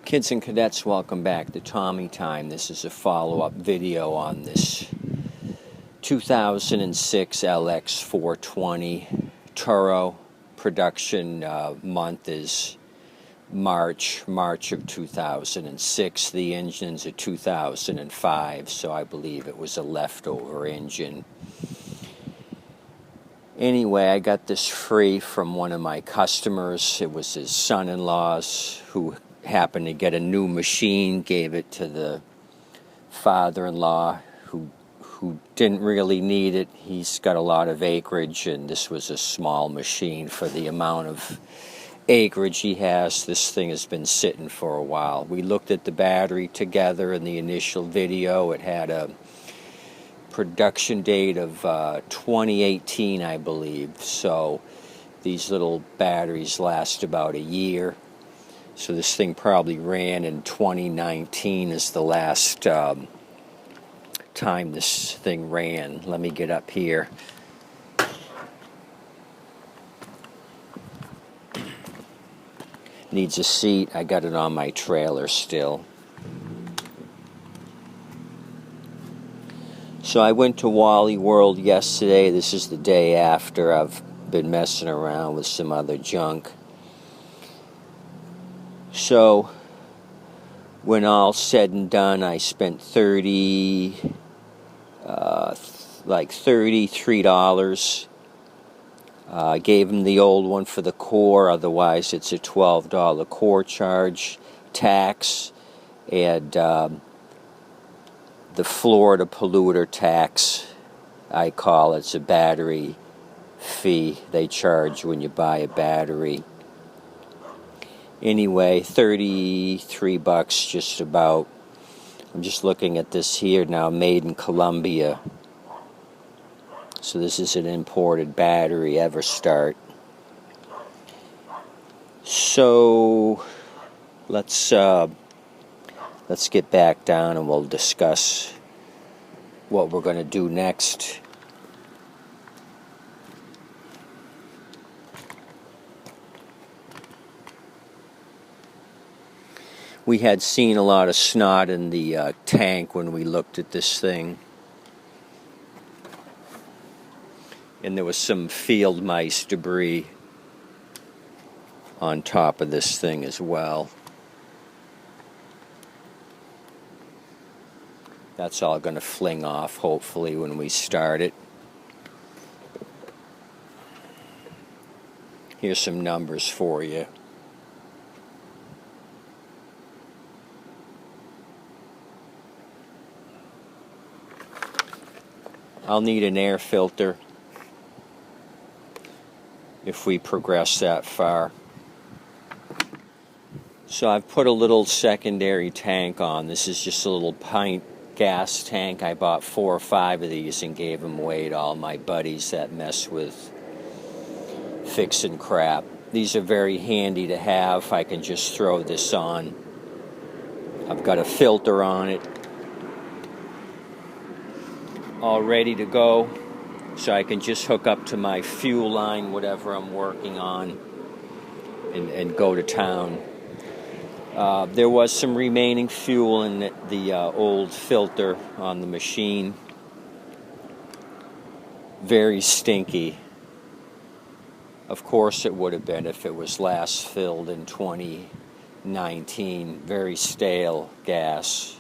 Kids and cadets, welcome back to Tommy Time. This is a follow-up video on this 2006 LX 420 Toro. Production month is March of 2006. The engine's a 2005, so I believe it was a leftover engine. Anyway, I got this free from one of my customers. It was his son-in-law's who happened to get a new machine, gave it to the father-in-law who didn't really need it. He's got a lot of acreage, and this was a small machine for the amount of acreage he has. This thing has been sitting for a while. We looked at the battery together in the initial video. It had a production date of 2018, I believe. So these little batteries last about a year. So this thing probably ran in 2019 is the last time this thing ran. Let me get up here. Needs a seat. I got it on my trailer still. So I went to Wally World yesterday. This is the day after. I've been messing around with some other junk. So when all said and done, I spent $33. I gave him the old one for the core. Otherwise, it's a $12 core charge, tax, and the Florida polluter tax, I call it. It's a battery fee they charge when you buy a battery. Anyway, $33 just about. I'm just looking at this here now, made in Colombia. So this is an imported battery, Everstart. So let's get back down and we'll discuss what we're going to do next. We had seen a lot of snot in the tank when we looked at this thing. And there was some field mice debris on top of this thing as well. That's all going to fling off, hopefully, when we start it. Here's some numbers for you. I'll need an air filter if we progress that far. So I've put a little secondary tank on. This is just a little pint gas tank. I bought 4 or 5 of these and gave them away to all my buddies that mess with fixing crap. These are very handy to have. I can just throw this on. I've got a filter on it, all ready to go, so I can just hook up to my fuel line, whatever I'm working on, and go to town. There was some remaining fuel in the old filter on the machine. Very stinky. Of course it would have been if it was last filled in 2019. Very stale gas.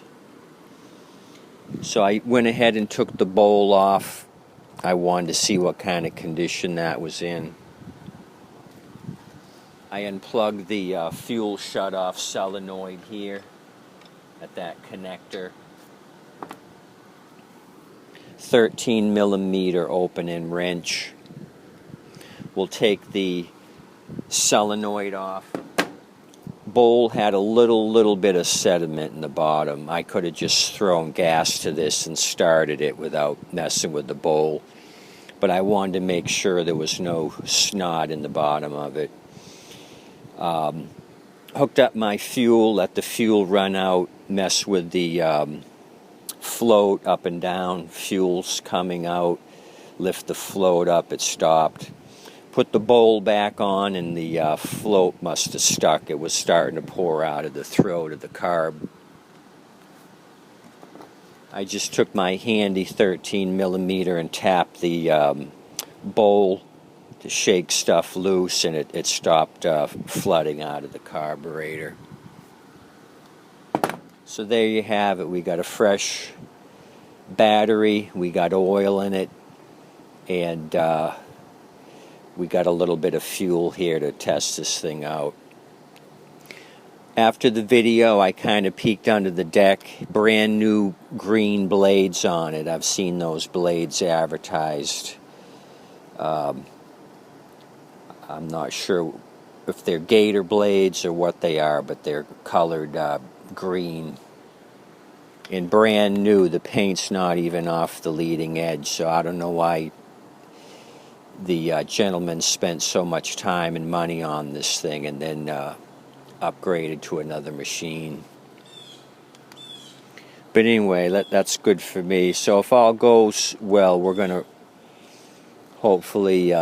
So I went ahead and took the bowl off. I wanted to see what kind of condition that was in. I unplugged the fuel shutoff solenoid here at that connector. 13 millimeter open-end wrench. We'll take the solenoid off. Bowl had a little bit of sediment in the bottom. I could have just thrown gas to this and started it without messing with the bowl, but I wanted to make sure there was no snot in the bottom of it. Hooked up my fuel, let the fuel run out, mess with the float up and down, fuel's coming out, lift the float up, it stopped. Put the bowl back on, and the float must have stuck. It was starting to pour out of the throat of the carb. I just took my handy 13mm and tapped the bowl to shake stuff loose, and it stopped flooding out of the carburetor. So there you have it. We got a fresh battery, we got oil in it, and we got a little bit of fuel here to test this thing out. After the video, I kind of peeked under the deck. Brand new green blades on it. I've seen those blades advertised. I'm not sure if they're gator blades or what they are, but they're colored green. And brand new. The paint's not even off the leading edge, so I don't know why the gentleman spent so much time and money on this thing and then upgraded to another machine. But anyway, that's good for me. So if all goes well, we're going to hopefully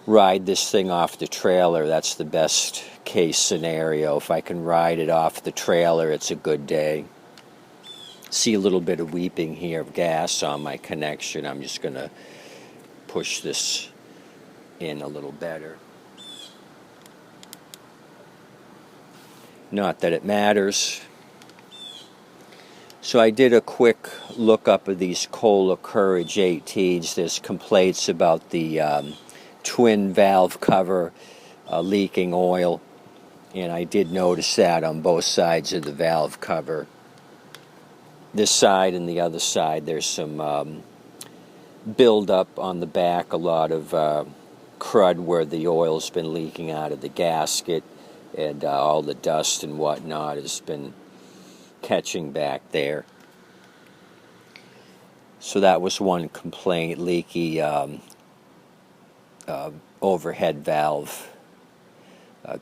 ride this thing off the trailer. That's the best case scenario. If I can ride it off the trailer, it's a good day. See a little bit of weeping here of gas on my connection. I'm just going to push this in a little better. Not that it matters. So I did a quick lookup of these Kohler Courage 18s. There's complaints about the twin valve cover leaking oil, and I did notice that on both sides of the valve cover. This side and the other side, there's some build up on the back, a lot of crud where the oil's been leaking out of the gasket, and all the dust and whatnot has been catching back there. So that was one complaint, leaky overhead valve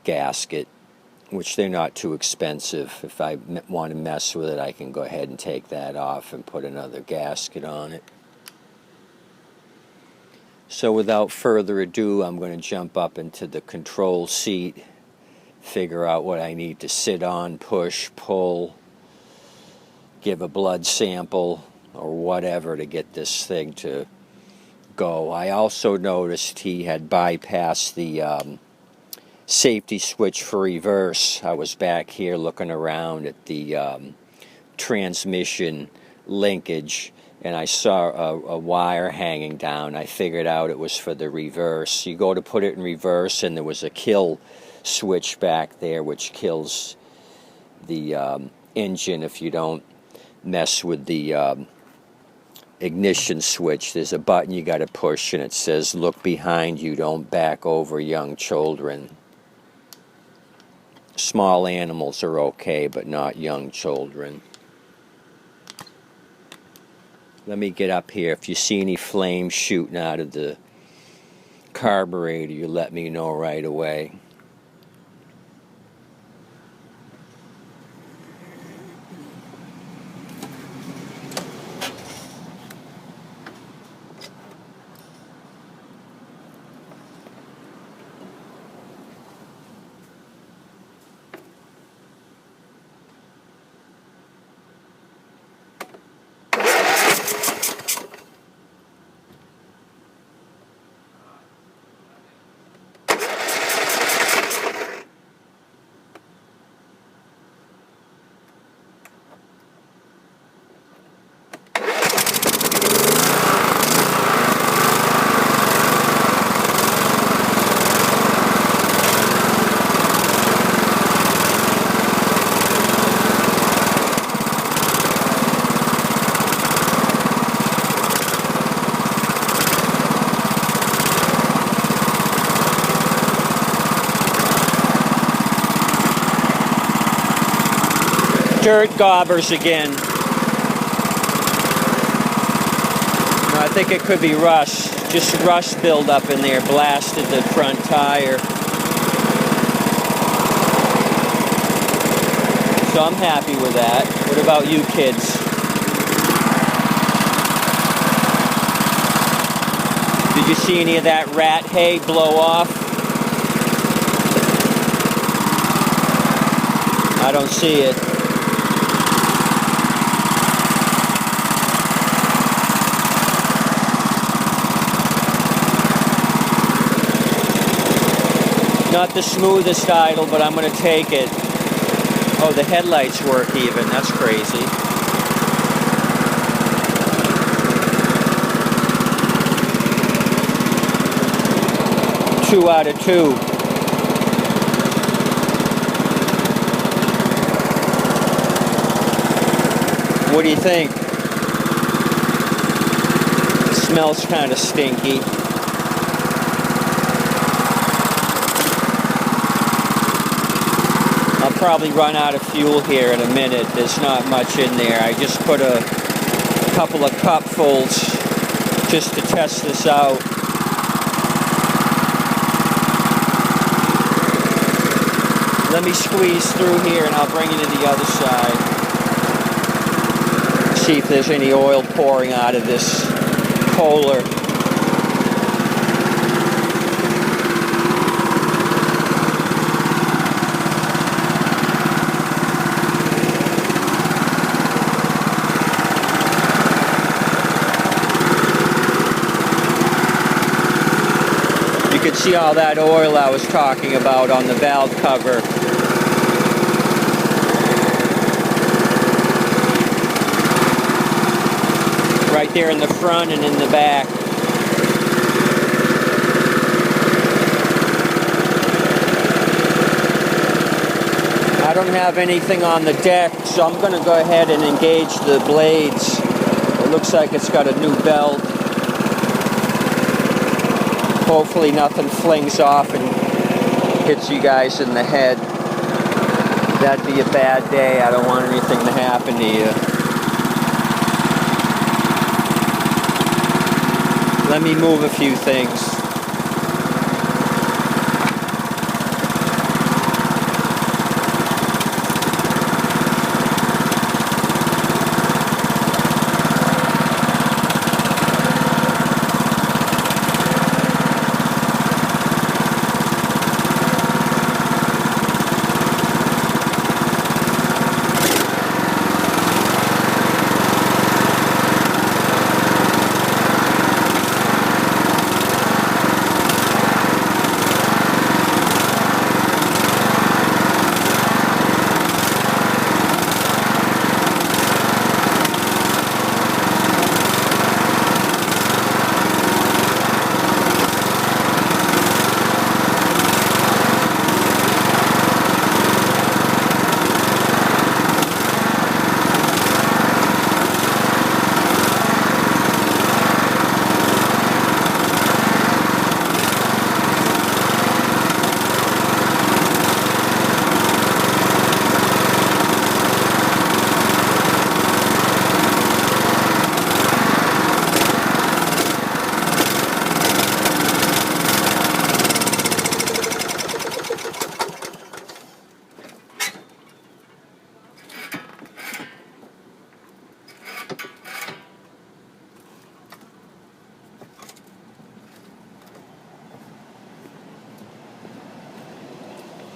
gasket, which they're not too expensive. If I want to mess with it, I can go ahead and take that off and put another gasket on it. So without further ado, I'm going to jump up into the control seat, figure out what I need to sit on, push, pull, give a blood sample, or whatever to get this thing to go. I also noticed he had bypassed the safety switch for reverse. I was back here looking around at the transmission linkage, and I saw a wire hanging down. I figured out it was for the reverse. You go to put it in reverse, and there was a kill switch back there, which kills the engine if you don't mess with the ignition switch. There's a button you got to push, and it says, "Look behind you, don't back over young children." Small animals are okay, but not young children. Let me get up here. If you see any flames shooting out of the carburetor, you let me know right away. Dirt gobbers again. No, I think it could be rust. Just rust buildup in there, blasted the front tire. So I'm happy with that. What about you kids? Did you see any of that rat hay blow off? I don't see it. Not the smoothest idle, but I'm going to take it. Oh, the headlights work even. That's crazy. Two out of two. What do you think? It smells kind of stinky. I'll probably run out of fuel here in a minute. There's not much in there. I just put a couple of cupfuls just to test this out. Let me squeeze through here and I'll bring you to the other side. See if there's any oil pouring out of this Kohler. You can see all that oil I was talking about on the valve cover. Right there in the front and in the back. I don't have anything on the deck, so I'm going to go ahead and engage the blades. It looks like it's got a new belt. Hopefully nothing flings off and hits you guys in the head. That'd be a bad day. I don't want anything to happen to you. Let me move a few things.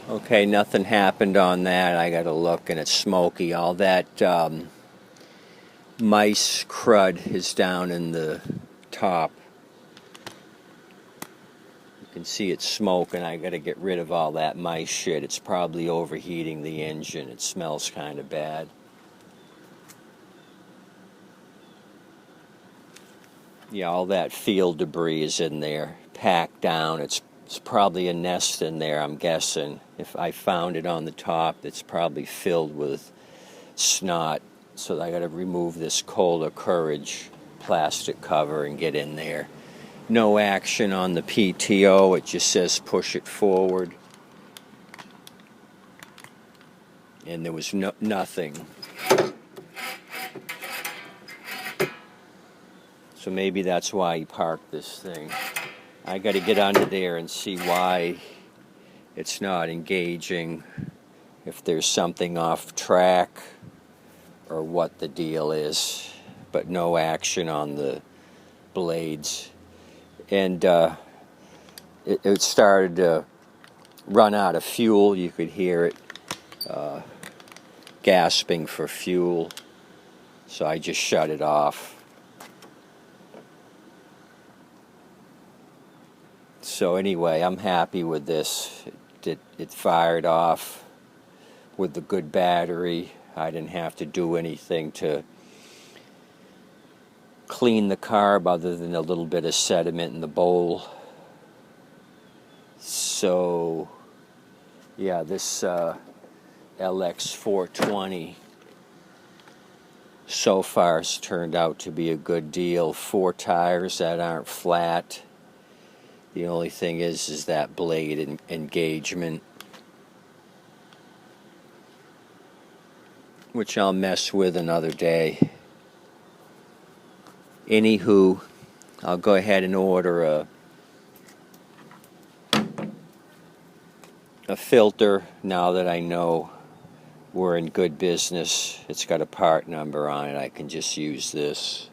Okay, nothing happened on that. I gotta look and it's smoky. All that mice crud is down in the top. You can see it's smoking. I gotta get rid of all that mice shit. It's probably overheating the engine. It smells kind of bad. Yeah, all that field debris is in there, packed down. It's probably a nest in there, I'm guessing. If I found it on the top, it's probably filled with snot. So I got to remove this Kohler Courage plastic cover and get in there. No action on the PTO. It just says push it forward. And there was nothing. So maybe that's why he parked this thing. I got to get under there and see why it's not engaging, if there's something off track or what the deal is, but no action on the blades. and it started to run out of fuel. You could hear it gasping for fuel, so I just shut it off. So anyway, I'm happy with this. It fired off with the good battery. I didn't have to do anything to clean the carb other than a little bit of sediment in the bowl. So yeah, this LX 420 so far has turned out to be a good deal. 4 tires that aren't flat. The only thing is that blade engagement, which I'll mess with another day. Anywho, I'll go ahead and order a filter now that I know we're in good business. It's got a part number on it. I can just use this.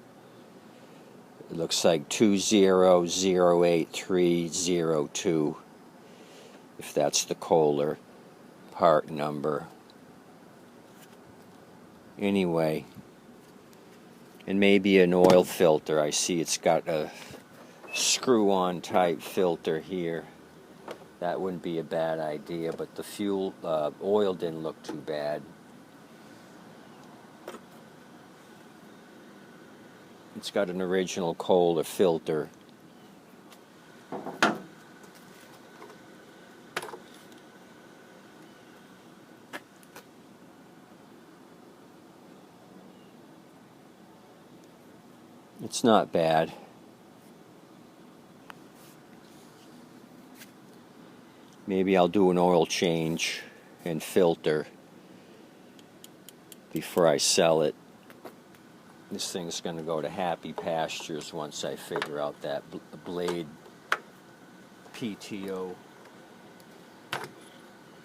It looks like 2008302, if that's the Kohler part number. Anyway, and maybe an oil filter. I see it's got a screw-on type filter here. That wouldn't be a bad idea, but the fuel oil didn't look too bad. It's got an original Kohler filter. It's not bad. Maybe I'll do an oil change and filter before I sell it. This thing's going to go to happy pastures once I figure out that blade PTO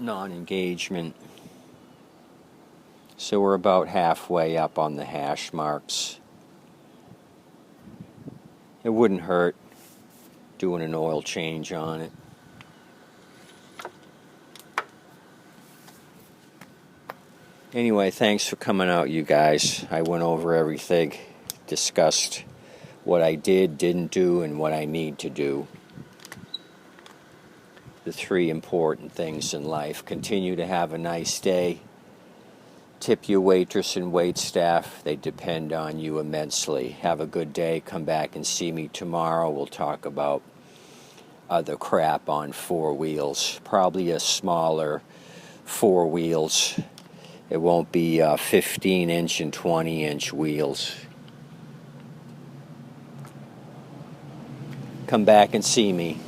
non-engagement. So we're about halfway up on the hash marks. It wouldn't hurt doing an oil change on it. Anyway, thanks for coming out, you guys. I went over everything, discussed what I did, didn't do, and what I need to do. The 3 important things in life. Continue to have a nice day. Tip your waitress and waitstaff. They depend on you immensely. Have a good day. Come back and see me tomorrow. We'll talk about other crap on 4 wheels. Probably a smaller 4 wheels. It won't be 15-inch and 20-inch wheels. Come back and see me.